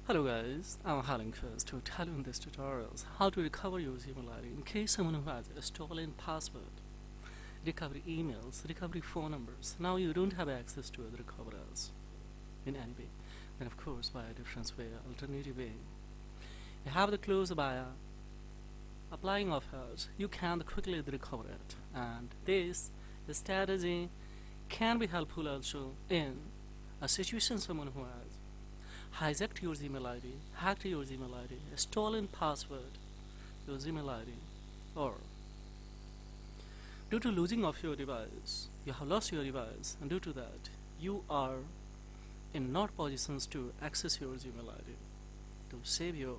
Hello guys, I'm Harlan First to tell you in this tutorial how to recover your email ID in case someone who has a stolen password, recovery emails, recovery phone numbers. Now you don't have access to the recoverers in any way. Then of course by a different way, alternative way. You have the clues by applying of it, you can quickly recover it. And this strategy can be helpful also in a situation someone who has hijacked your email ID, hacked your email ID, a stolen password, your email ID, or due to losing of your device, you have lost your device, and due to that, you are in not positions to access your email ID to save you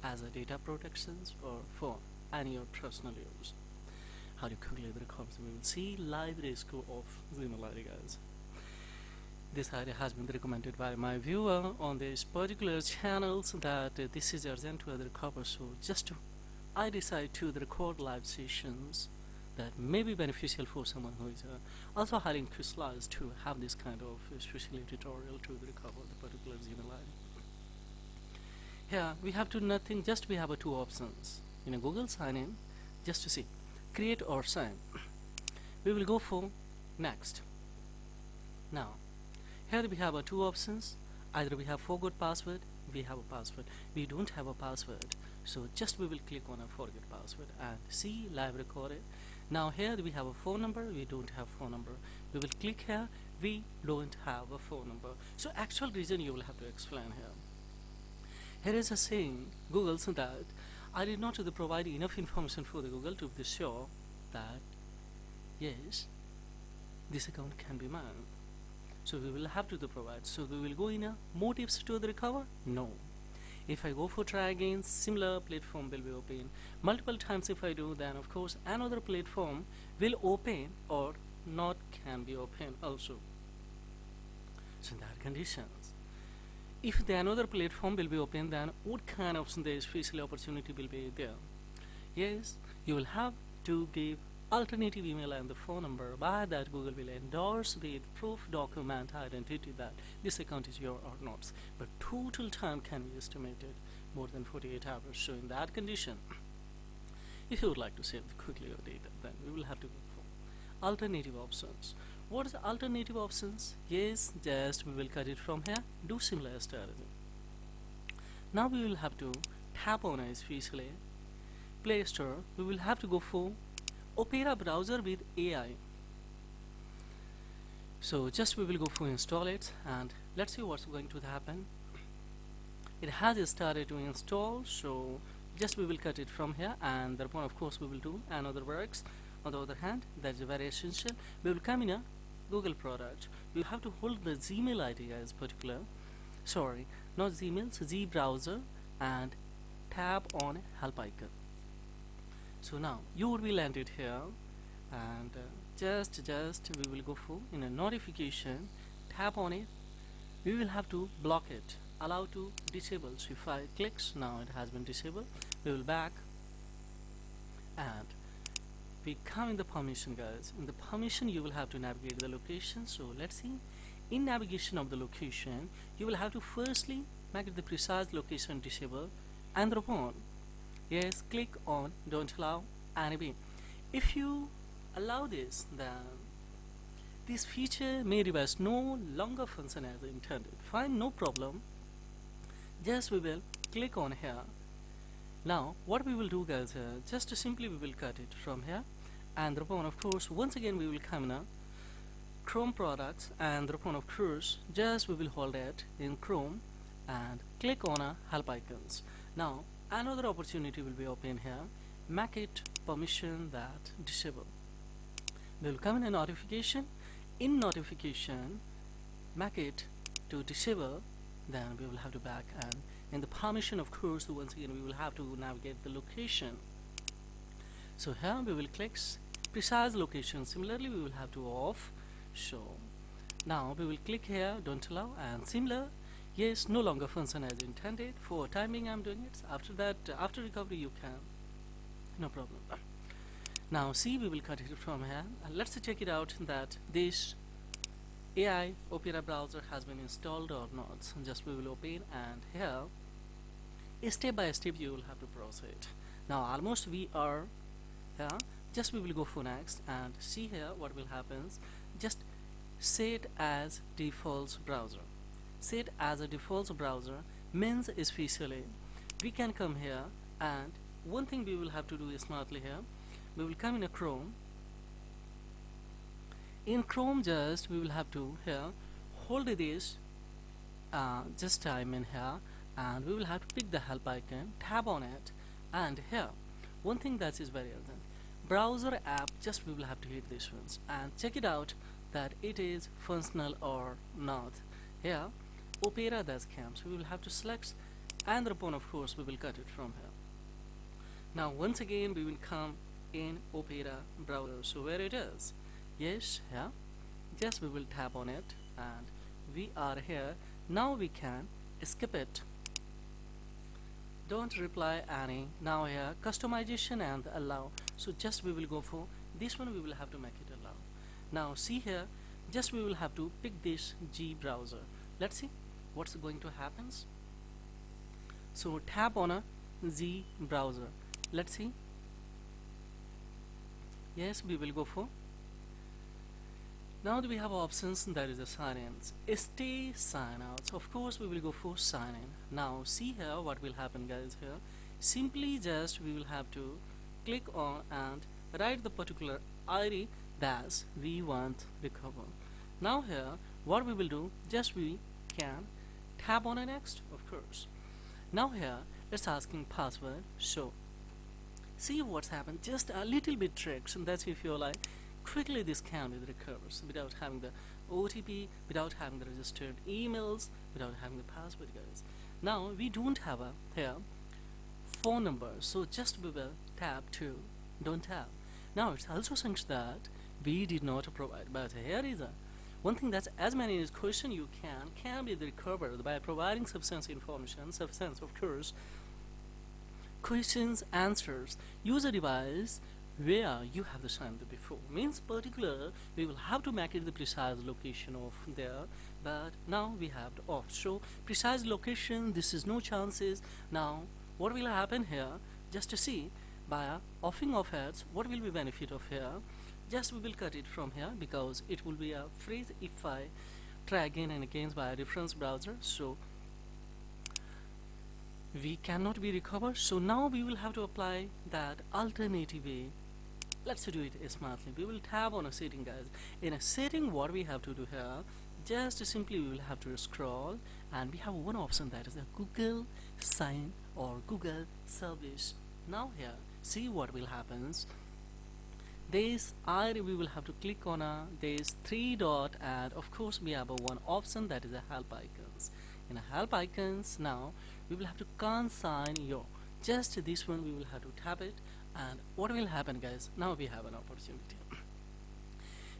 as a data protections or for any your personal use. How do you quickly recover? We will see live rescue of email ID, guys. This idea has been recommended by my viewer on this particular channel, so that this is urgent to recover. So I decide to record live sessions that may be beneficial for someone who is also highly specialized to have this kind of special tutorial to recover the particular email ID. Here we have to nothing, just we have two options in a Google sign in, just to see create or sign. We will go for next. Now here we have two options. Either we have forgot password, we have a password. We don't have a password, so just we will click on a forget password and see live recorded. Now here we have a phone number, we don't have phone number. We will click here, we don't have a phone number. So actual reason you will have to explain here. Here is a saying Google so that I did not provide enough information for the Google to be sure that yes, this account can be mine. So we will have to provide. So we will go in a motives to the recover? No. If I go for try again, similar platform will be open. Multiple times if I do, then of course another platform will open or not can be open also. So in that conditions, if the another platform will be open, then what kind of the special opportunity will be there? Yes, you will have to give alternative email and the phone number. By that Google will endorse with proof document identity that this account is your or not, but total time can be estimated more than 48 hours. So in that condition, if you would like to save quickly your data, then we will have to go for alternative options. What is the alternative options? Yes, just we will cut it from here, do similar strategy. Now we will have to tap on especially Play Store. We will have to go for Opera browser with AI. So just we will go for install it and let's see what's going to happen. It has started to install, so just we will cut it from here, and thereupon of course we will do another works. On the other hand, that's very essential. We will come in a Google product. We have to hold the Gmail ID as particular, sorry, not Gmail, so G browser, and tap on help icon. So now you will be landed here, and just we will go for in a notification, tap on it. We will have to block it, allow to disable. So if I clicks, now it has been disabled. We will back and we come in the permission, guys. In the permission you will have to navigate the location. So let's see, in navigation of the location you will have to firstly make it the precise location disable, and thereupon yes, click on don't allow any. If you allow this, then this feature may reverse no longer function as intended. Fine, no problem. Just we will click on here. Now what we will do, guys, just simply we will cut it from here, and thereupon of course once again we will come in a Chrome products, and thereupon of course just we will hold it in Chrome and click on a help icons. Now another opportunity will be open here, make it permission that disable. We will come in a notification. In notification, make it to disable, then we will have to back, and in the permission of course once again we will have to navigate the location. So here we will click precise location. Similarly we will have to off. So now we will click here don't allow, and similar yes, no longer function as intended. For timing I'm doing it. After that, after recovery you can, no problem. Now see, we will cut it from here, and let's check it out that this AI Opera browser has been installed or not. So just we will open, and here step by step you will have to proceed. Now almost we are here. Just we will go for next and see here what will happens. Just set as default browser. Set as a default browser means especially we can come here, and one thing we will have to do is smartly here. We will come in a Chrome. In Chrome, just we will have to here hold this, just time in here, and we will have to pick the help icon, tap on it, and here one thing that is very urgent, browser app, just we will have to hit this ones and check it out that it is functional or not. Here Opera that's camps we will have to select, and upon of course we will cut it from here. Now once again we will come in Opera browser, so where it is, yes, here just we will tap on it and we are here. Now we can skip it, don't reply any. Now here customization and allow, so just we will go for this one, we will have to make it allow. Now see here, just we will have to pick this G browser. Let's see what's going to happen. So tap on a Z browser, let's see. Yes, we will go for. Now we have options, that is a sign-ins, stay sign outs. Of course we will go for sign in. Now see here what will happen guys. Here simply just we will have to click on and write the particular ID that we want recover. Now here what we will do, just we can tap on a next, of course. Now here it's asking password, so see what's happened, just a little bit tricks, and that's if you're like quickly this can be recovers without having the OTP, without having the registered emails, without having the password guys. Now we don't have a here phone number, so just we will tap to don't tap. Now it's also since that we did not provide, but here is a one thing that's as many as question you can be recovered by providing substance information, substance of course, questions, answers, user device where you have the signed before. Means particular we will have to make it the precise location of there, but now we have the off. So precise location, this is no chances. Now what will happen here, just to see by offing of ads, what will be benefit of here, just we will cut it from here because it will be a phrase if I try again and again by a reference browser, so we cannot be recovered. So now we will have to apply that alternative way. Let's do it smartly. We will tap on a setting guys. In a setting what we have to do here, just simply we will have to scroll and we have one option that is a Google sign or Google service. Now here see what will happen. This we will have to click on this three dot, and of course we have a one option that is a help icons. In a help icons now we will have to consign your, just this one we will have to tap it, and what will happen guys, now we have an opportunity.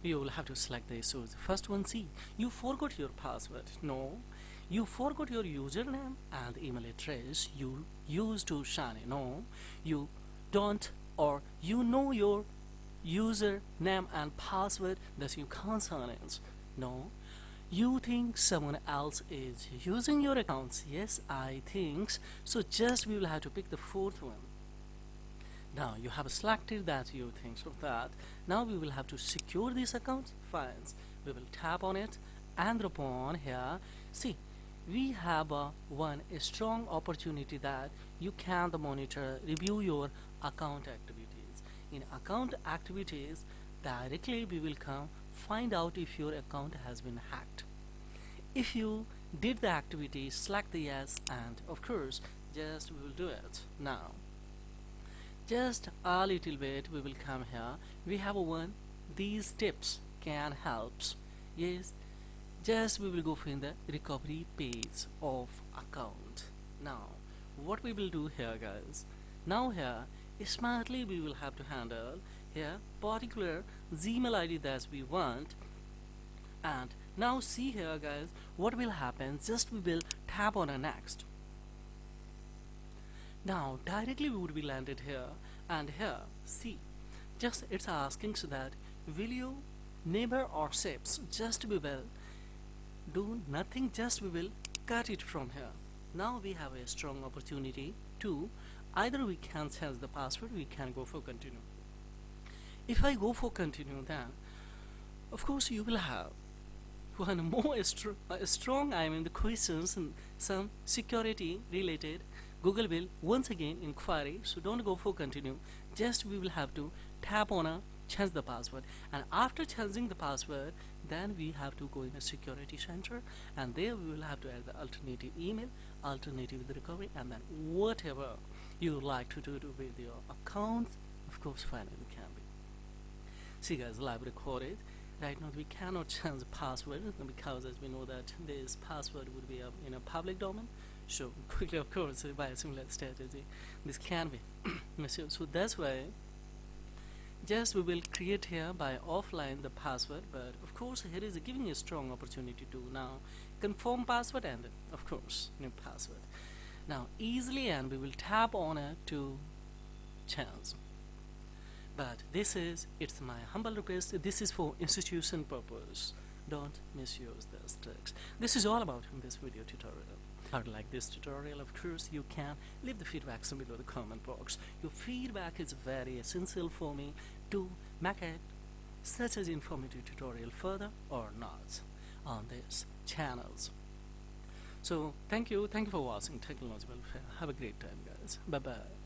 You will have to select this. So the first one, see, you forgot your password. No, you forgot your username and email address you used to sign in. No, you don't, or you know your username and password that you can't sign in. No, you think someone else is using your accounts. Yes, I think so. Just we will have to pick the fourth one. Now you have selected that you think so that now we will have to secure this account files. We will tap on it, and upon here see we have a strong opportunity that you can monitor, review your account activities. In account activities directly we will come find out if your account has been hacked. If you did the activity, select the yes, and of course just we will do it. Now just a little bit we will come here, we have one, these tips can helps. Yes, just we will go for in the recovery page of account. Now what we will do here guys, now here smartly we will have to handle here particular Gmail ID that we want, and now see here guys what will happen, just we will tap on a next. Now directly we would be landed here, and here see just it's asking so that will you neighbor or ships, just we will do nothing, just we will cut it from here. Now we have a strong opportunity to either we can change the password, we can go for continue. If I go for continue, then of course you will have one more strong I mean the questions and some security related. Google will once again inquiry, so don't go for continue. Just we will have to tap on a change the password, and after changing the password, then we have to go in a security center, and there we will have to add the alternative email, alternative with the recovery, and then whatever you would like to do with your account, of course finally can be. See guys, live recorded. Right now we cannot change the password because as we know that this password would be in a public domain, so quickly of course by a similar strategy this can be misused. So that's why just we will create here by offline the password, but of course here is giving a strong opportunity to now confirm password and of course new password now easily, and we will tap on it to change. But it's my humble request, this is for institution purpose, don't misuse this tricks. This is all about in this video tutorial. How to like this tutorial, of course you can leave the feedback below the comment box. Your feedback is very essential for me to make it such as informative tutorial further or not on these channels. So thank you for watching Technology Welfare. Have a great time guys. Bye bye.